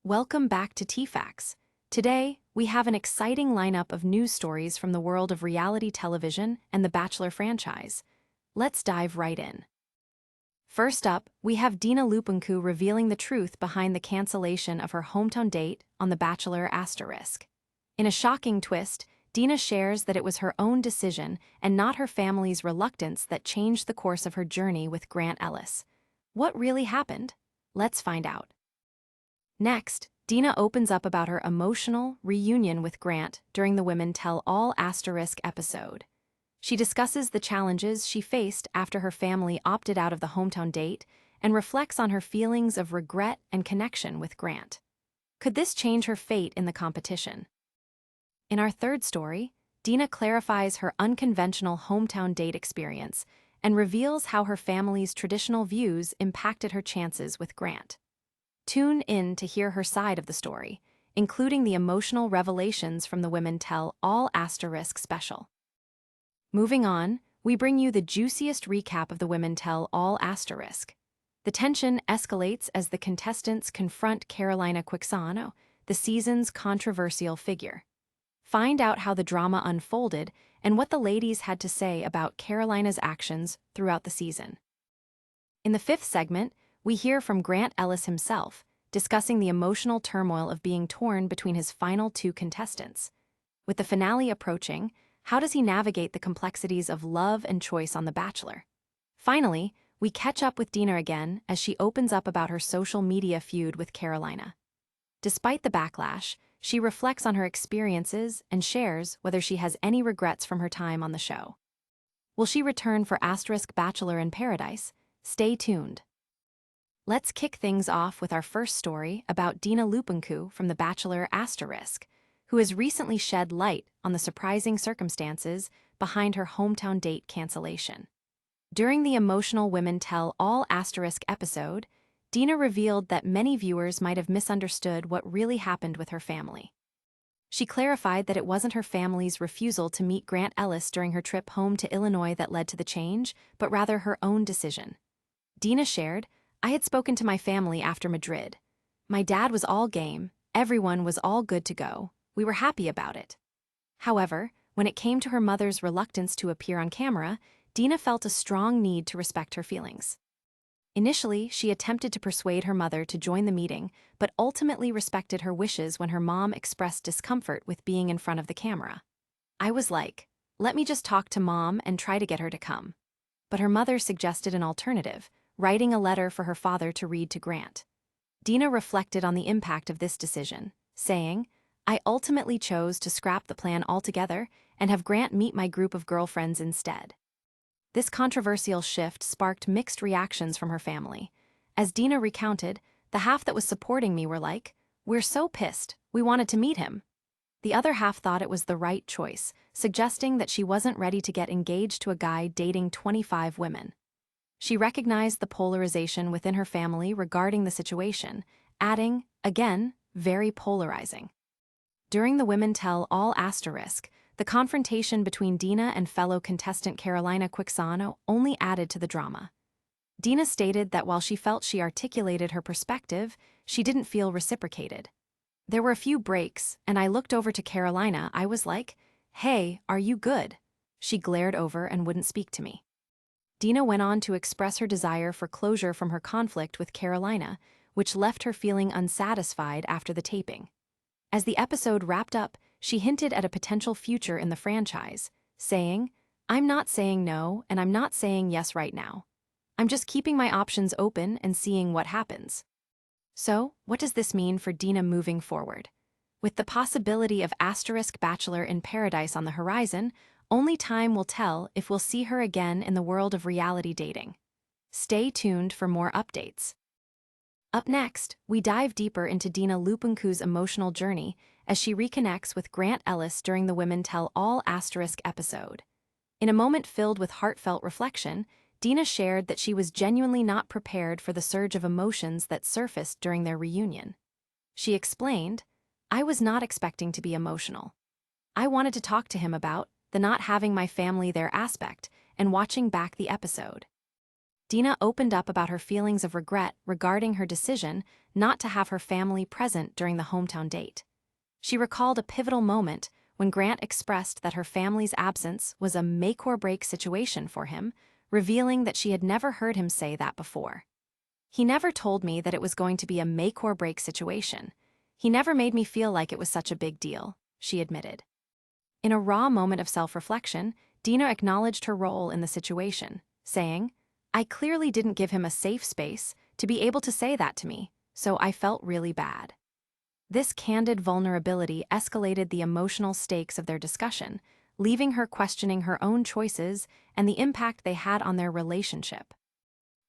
Welcome back to TFAX. Today, we have an exciting lineup of news stories from the world of reality television and the Bachelor franchise. Let's dive right in. First up, we have Dina Lupancu revealing the truth behind the cancellation of her hometown date on The Bachelor *. In a shocking twist, Dina shares that it was her own decision and not her family's reluctance that changed the course of her journey with Grant Ellis. What really happened? Let's find out. Next, Dina opens up about her emotional reunion with Grant during the Women Tell All episode. She discusses the challenges she faced after her family opted out of the hometown date and reflects on her feelings of regret and connection with Grant. Could this change her fate in the competition? In our third story, Dina clarifies her unconventional hometown date experience and reveals how her family's traditional views impacted her chances with Grant. Tune in to hear her side of the story, including the emotional revelations from the Women Tell All special. Moving on, we bring you the juiciest recap of the Women Tell All *. The tension escalates as the contestants confront Carolina Quixano, the season's controversial figure. Find out how the drama unfolded and what the ladies had to say about Carolina's actions throughout the season. In the fifth segment, we hear from Grant Ellis himself, discussing the emotional turmoil of being torn between his final two contestants. With the finale approaching, how does he navigate the complexities of love and choice on The Bachelor? Finally, we catch up with Dina again as she opens up about her social media feud with Carolina. Despite the backlash, she reflects on her experiences and shares whether she has any regrets from her time on the show. Will she return for Bachelor in Paradise? Stay tuned. Let's kick things off with our first story about Dina Lupancu from The Bachelor who has recently shed light on the surprising circumstances behind her hometown date cancellation. During the emotional Women Tell All episode, Dina revealed that many viewers might have misunderstood what really happened with her family. She clarified that it wasn't her family's refusal to meet Grant Ellis during her trip home to Illinois that led to the change, but rather her own decision. Dina shared, "I had spoken to my family after Madrid. My dad was all game, everyone was all good to go, we were happy about it. However, when it came to her mother's reluctance to appear on camera, Dina felt a strong need to respect her feelings. Initially, she attempted to persuade her mother to join the meeting, but ultimately respected her wishes when her mom expressed discomfort with being in front of the camera. I was like, let me just talk to mom and try to get her to come. But her mother suggested an alternative, writing a letter for her father to read to Grant. Dina reflected on the impact of this decision, saying, I ultimately chose to scrap the plan altogether and have Grant meet my group of girlfriends instead. This controversial shift sparked mixed reactions from her family. As Dina recounted, the half that was supporting me were like, we're so pissed, we wanted to meet him. The other half thought it was the right choice, suggesting that she wasn't ready to get engaged to a guy dating 25 women. She recognized the polarization within her family regarding the situation, adding, again, very polarizing. During the Women Tell All the confrontation between Dina and fellow contestant Carolina Quixano only added to the drama. Dina stated that while she felt she articulated her perspective, she didn't feel reciprocated. There were a few breaks, and I looked over to Carolina. I was like, hey, are you good? She glared over and wouldn't speak to me. Dina went on to express her desire for closure from her conflict with Carolina, which left her feeling unsatisfied after the taping. As the episode wrapped up, she hinted at a potential future in the franchise, saying, I'm not saying no and I'm not saying yes right now. I'm just keeping my options open and seeing what happens. So, what does this mean for Dina moving forward? With the possibility of Bachelor in Paradise on the horizon, only time will tell if we'll see her again in the world of reality dating. Stay tuned for more updates. Up next, we dive deeper into Dina Lupancu's emotional journey as she reconnects with Grant Ellis during the Women Tell All episode. In a moment filled with heartfelt reflection, Dina shared that she was genuinely not prepared for the surge of emotions that surfaced during their reunion. She explained, I was not expecting to be emotional. I wanted to talk to him about the not having my family there aspect and watching back the episode. Dina opened up about her feelings of regret regarding her decision not to have her family present during the hometown date. She recalled a pivotal moment when Grant expressed that her family's absence was a make-or-break situation for him, revealing that she had never heard him say that before. "He never told me that it was going to be a make-or-break situation. He never made me feel like it was such a big deal," she admitted. In a raw moment of self-reflection, Dina acknowledged her role in the situation, saying, "I clearly didn't give him a safe space to be able to say that to me, so I felt really bad." This candid vulnerability escalated the emotional stakes of their discussion, leaving her questioning her own choices and the impact they had on their relationship.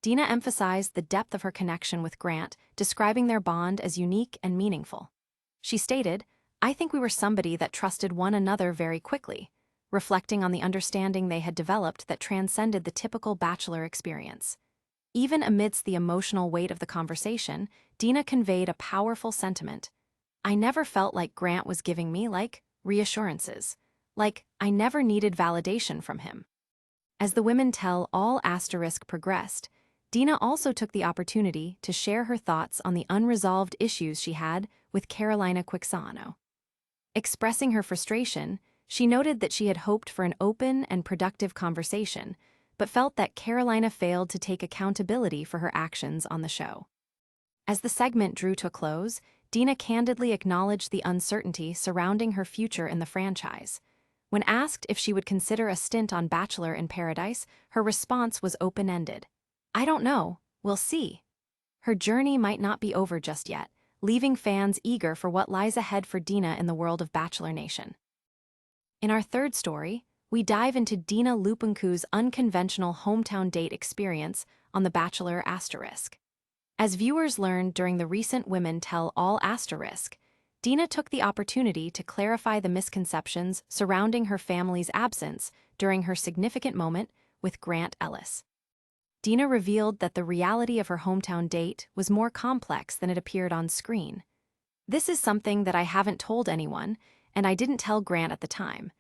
Dina emphasized the depth of her connection with Grant, describing their bond as unique and meaningful. She stated, "I think we were somebody that trusted one another very quickly," reflecting on the understanding they had developed that transcended the typical Bachelor experience. Even amidst the emotional weight of the conversation, Dina conveyed a powerful sentiment. "I never felt like Grant was giving me, reassurances. I never needed validation from him." As the women tell all progressed, Dina also took the opportunity to share her thoughts on the unresolved issues she had with Carolina Quixano. Expressing her frustration, she noted that she had hoped for an open and productive conversation, but felt that Carolina failed to take accountability for her actions on the show. As the segment drew to a close, Dina candidly acknowledged the uncertainty surrounding her future in the franchise. When asked if she would consider a stint on Bachelor in Paradise, her response was open-ended. "I don't know, we'll see." Her journey might not be over just yet, leaving fans eager for what lies ahead for Dina in the world of Bachelor Nation. In our third story, we dive into Dina Lupancu's unconventional hometown date experience on The Bachelor **. As viewers learned during the recent Women Tell All **, Dina took the opportunity to clarify the misconceptions surrounding her family's absence during her significant moment with Grant Ellis. Dina revealed that the reality of her hometown date was more complex than it appeared on screen. "This is something that I haven't told anyone, and I didn't tell Grant at the time.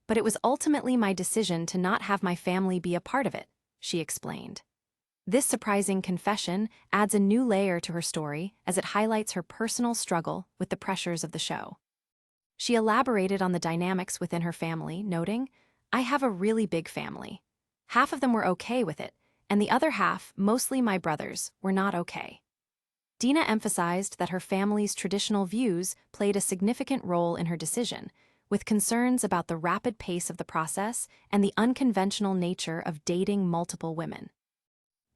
But it was ultimately my decision to not have my family be a part of it," she explained. This surprising confession adds a new layer to her story as it highlights her personal struggle with the pressures of the show. She elaborated on the dynamics within her family, noting, "I have a really big family. Half of them were okay with it, and the other half, mostly my brothers, were not okay." Dina emphasized that her family's traditional views played a significant role in her decision, with concerns about the rapid pace of the process and the unconventional nature of dating multiple women.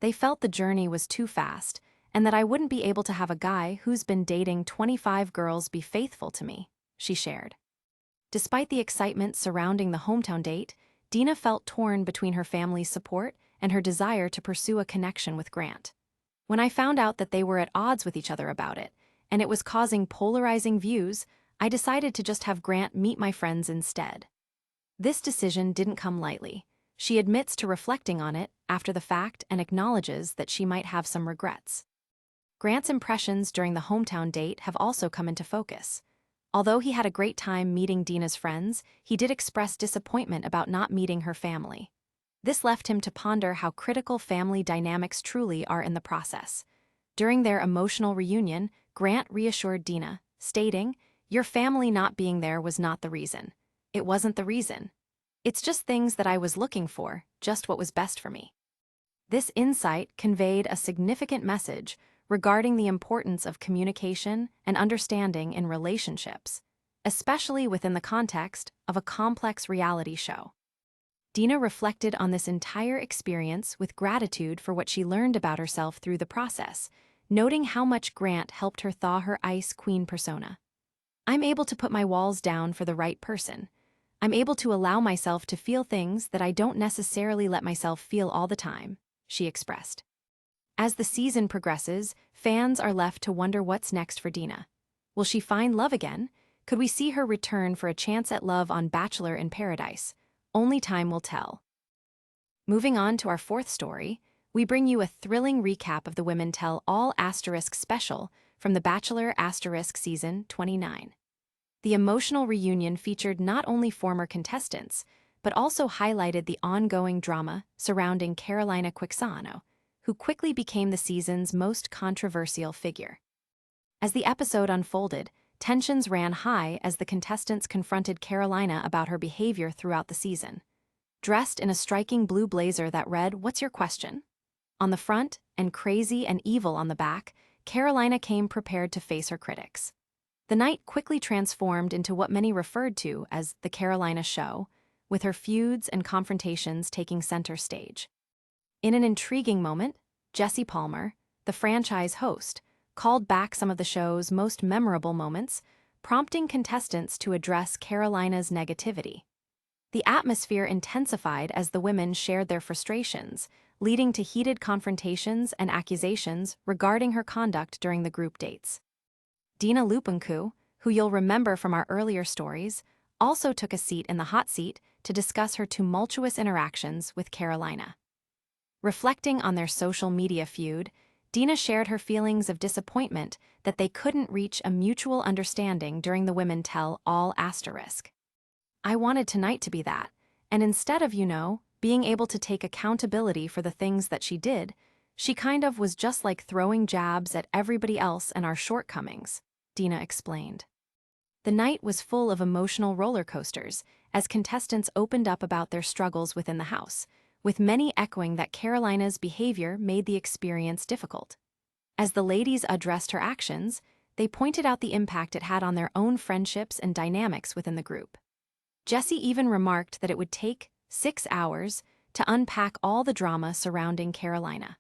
"They felt the journey was too fast, and that I wouldn't be able to have a guy who's been dating 25 girls be faithful to me," she shared. Despite the excitement surrounding the hometown date, Dina felt torn between her family's support and her desire to pursue a connection with Grant. "When I found out that they were at odds with each other about it, and it was causing polarizing views, I decided to just have Grant meet my friends instead." This decision didn't come lightly. She admits to reflecting on it after the fact and acknowledges that she might have some regrets. Grant's impressions during the hometown date have also come into focus. Although he had a great time meeting Dina's friends, he did express disappointment about not meeting her family. This left him to ponder how critical family dynamics truly are in the process. During their emotional reunion, Grant reassured Dina, stating, "Your family not being there was not the reason. It wasn't the reason. It's just things that I was looking for, just what was best for me." This insight conveyed a significant message regarding the importance of communication and understanding in relationships, especially within the context of a complex reality show. Dina reflected on this entire experience with gratitude for what she learned about herself through the process, noting how much Grant helped her thaw her ice queen persona. "I'm able to put my walls down for the right person. I'm able to allow myself to feel things that I don't necessarily let myself feel all the time," she expressed. As the season progresses, fans are left to wonder what's next for Dina. Will she find love again? Could we see her return for a chance at love on Bachelor in Paradise? Only time will tell. Moving on to our fourth story, we bring you a thrilling recap of the Women Tell All special from The Bachelor Season 29. The emotional reunion featured not only former contestants, but also highlighted the ongoing drama surrounding Carolina Quixano, who quickly became the season's most controversial figure. As the episode unfolded, tensions ran high as the contestants confronted Carolina about her behavior throughout the season. Dressed in a striking blue blazer that read, "What's your question?" on the front and "Crazy and Evil" on the back, Carolina came prepared to face her critics. The night quickly transformed into what many referred to as the Carolina Show, with her feuds and confrontations taking center stage. In an intriguing moment, Jesse Palmer, the franchise host, called back some of the show's most memorable moments, prompting contestants to address Carolina's negativity. The atmosphere intensified as the women shared their frustrations, leading to heated confrontations and accusations regarding her conduct during the group dates. Dina Lupancu, who you'll remember from our earlier stories, also took a seat in the hot seat to discuss her tumultuous interactions with Carolina. Reflecting on their social media feud, Dina shared her feelings of disappointment that they couldn't reach a mutual understanding during the Women Tell All asterisk. "I wanted tonight to be that, and instead of, being able to take accountability for the things that she did, she kind of was just like throwing jabs at everybody else and our shortcomings," Dina explained. The night was full of emotional roller coasters as contestants opened up about their struggles within the house, with many echoing that Carolina's behavior made the experience difficult. As the ladies addressed her actions, they pointed out the impact it had on their own friendships and dynamics within the group. Jesse even remarked that it would take 6 hours to unpack all the drama surrounding Carolina.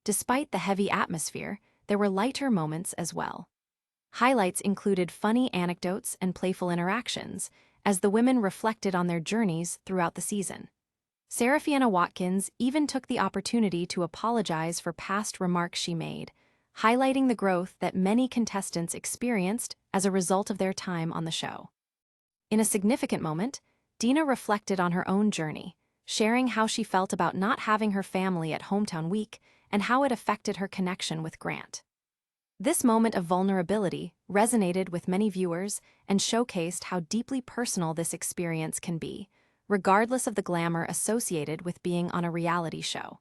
Despite the heavy atmosphere, there were lighter moments as well. Highlights included funny anecdotes and playful interactions, as the women reflected on their journeys throughout the season. Seraphina Watkins even took the opportunity to apologize for past remarks she made, highlighting the growth that many contestants experienced as a result of their time on the show. In a significant moment, Dina reflected on her own journey, sharing how she felt about not having her family at Hometown Week and how it affected her connection with Grant. This moment of vulnerability resonated with many viewers and showcased how deeply personal this experience can be, regardless of the glamour associated with being on a reality show.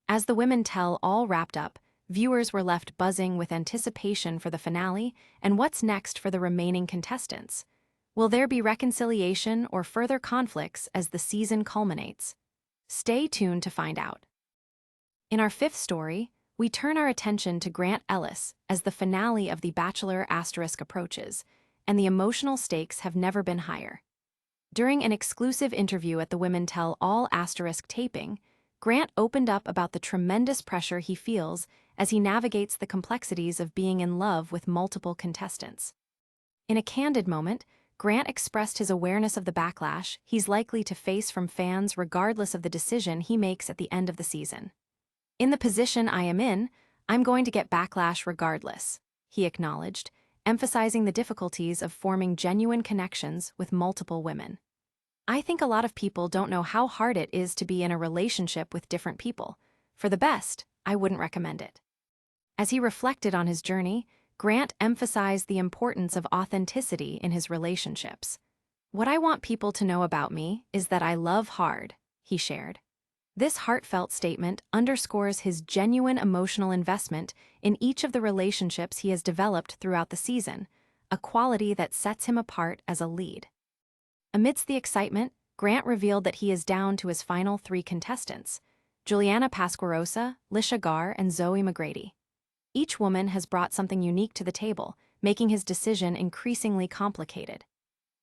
As the Women Tell All wrapped up, viewers were left buzzing with anticipation for the finale and what's next for the remaining contestants. Will there be reconciliation or further conflicts as the season culminates? Stay tuned to find out. In our fifth story, we turn our attention to Grant Ellis as the finale of The Bachelor asterisk approaches, and the emotional stakes have never been higher. During an exclusive interview at the Women Tell All asterisk taping, Grant opened up about the tremendous pressure he feels as he navigates the complexities of being in love with multiple contestants. In a candid moment, Grant expressed his awareness of the backlash he's likely to face from fans regardless of the decision he makes at the end of the season. "In the position I am in, I'm going to get backlash regardless," he acknowledged, emphasizing the difficulties of forming genuine connections with multiple women. "I think a lot of people don't know how hard it is to be in a relationship with different people. For the best, I wouldn't recommend it." As he reflected on his journey, Grant emphasized the importance of authenticity in his relationships. "What I want people to know about me is that I love hard," he shared. This heartfelt statement underscores his genuine emotional investment in each of the relationships he has developed throughout the season, a quality that sets him apart as a lead. Amidst the excitement, Grant revealed that he is down to his final 3 contestants: Juliana Pasquarosa, Lisha Gar, and Zoe McGrady. Each woman has brought something unique to the table, making his decision increasingly complicated.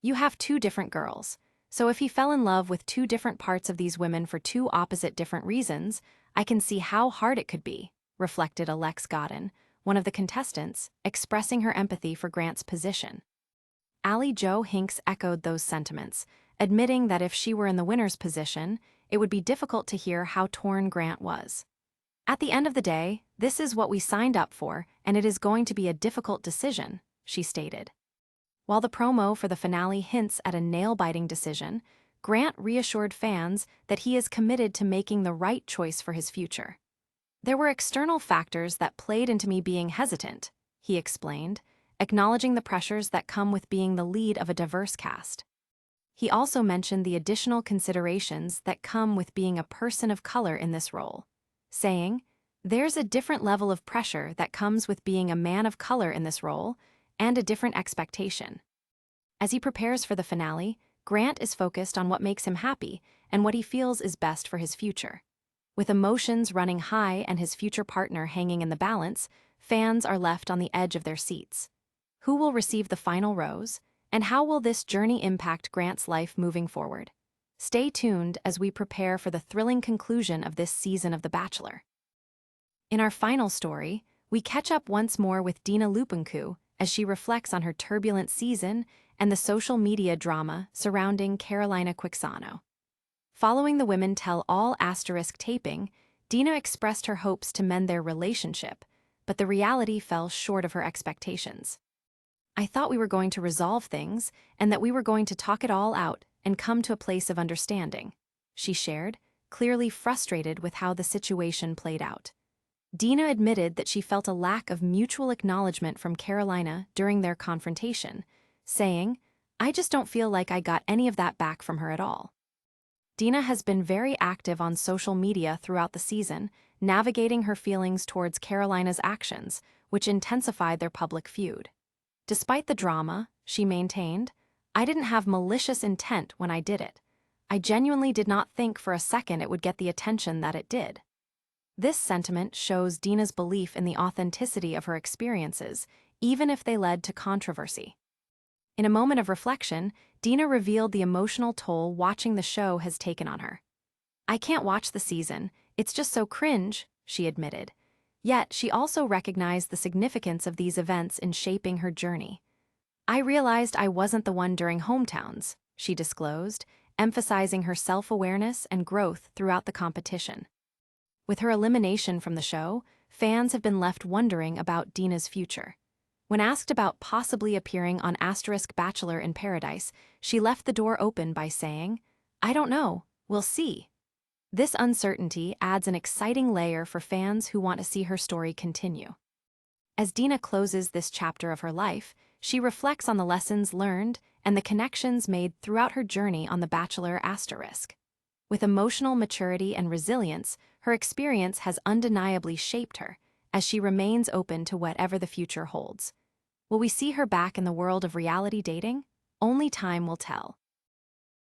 "You have 2 different girls, so if he fell in love with 2 different parts of these women for 2 opposite different reasons, I can see how hard it could be," reflected Alex Godin, one of the contestants, expressing her empathy for Grant's position. Allie Jo Hinks echoed those sentiments, admitting that if she were in the winner's position, it would be difficult to hear how torn Grant was. "At the end of the day, this is what we signed up for, and it is going to be a difficult decision," she stated. While the promo for the finale hints at a nail-biting decision, Grant reassured fans that he is committed to making the right choice for his future. "There were external factors that played into me being hesitant," he explained, acknowledging the pressures that come with being the lead of a diverse cast. He also mentioned the additional considerations that come with being a person of color in this role, saying, "There's a different level of pressure that comes with being a man of color in this role, and a different expectation." As he prepares for the finale, Grant is focused on what makes him happy and what he feels is best for his future. With emotions running high and his future partner hanging in the balance, fans are left on the edge of their seats. Who will receive the final rose, and how will this journey impact Grant's life moving forward? Stay tuned as we prepare for the thrilling conclusion of this season of The Bachelor. In our final story, we catch up once more with Dina Lupancu as she reflects on her turbulent season and the social media drama surrounding Carolina Quixano. Following the Women Tell All asterisk taping, Dina expressed her hopes to mend their relationship, but the reality fell short of her expectations. "I thought we were going to resolve things and that we were going to talk it all out and come to a place of understanding," she shared, clearly frustrated with how the situation played out. Dina admitted that she felt a lack of mutual acknowledgement from Carolina during their confrontation, saying, "I just don't feel like I got any of that back from her at all." Dina has been very active on social media throughout the season, navigating her feelings towards Carolina's actions, which intensified their public feud. Despite the drama, she maintained, "I didn't have malicious intent when I did it. I genuinely did not think for a second it would get the attention that it did." This sentiment shows Dina's belief in the authenticity of her experiences, even if they led to controversy. In a moment of reflection, Dina revealed the emotional toll watching the show has taken on her. "I can't watch the season, it's just so cringe," she admitted. Yet, she also recognized the significance of these events in shaping her journey. "I realized I wasn't the one during hometowns," she disclosed, emphasizing her self-awareness and growth throughout the competition. With her elimination from the show, fans have been left wondering about Dina's future. When asked about possibly appearing on Bachelor in Paradise, she left the door open by saying, "I don't know, we'll see." This uncertainty adds an exciting layer for fans who want to see her story continue. As Dina closes this chapter of her life, she reflects on the lessons learned and the connections made throughout her journey on The Bachelor asterisk. With emotional maturity and resilience, her experience has undeniably shaped her, as she remains open to whatever the future holds. Will we see her back in the world of reality dating? Only time will tell.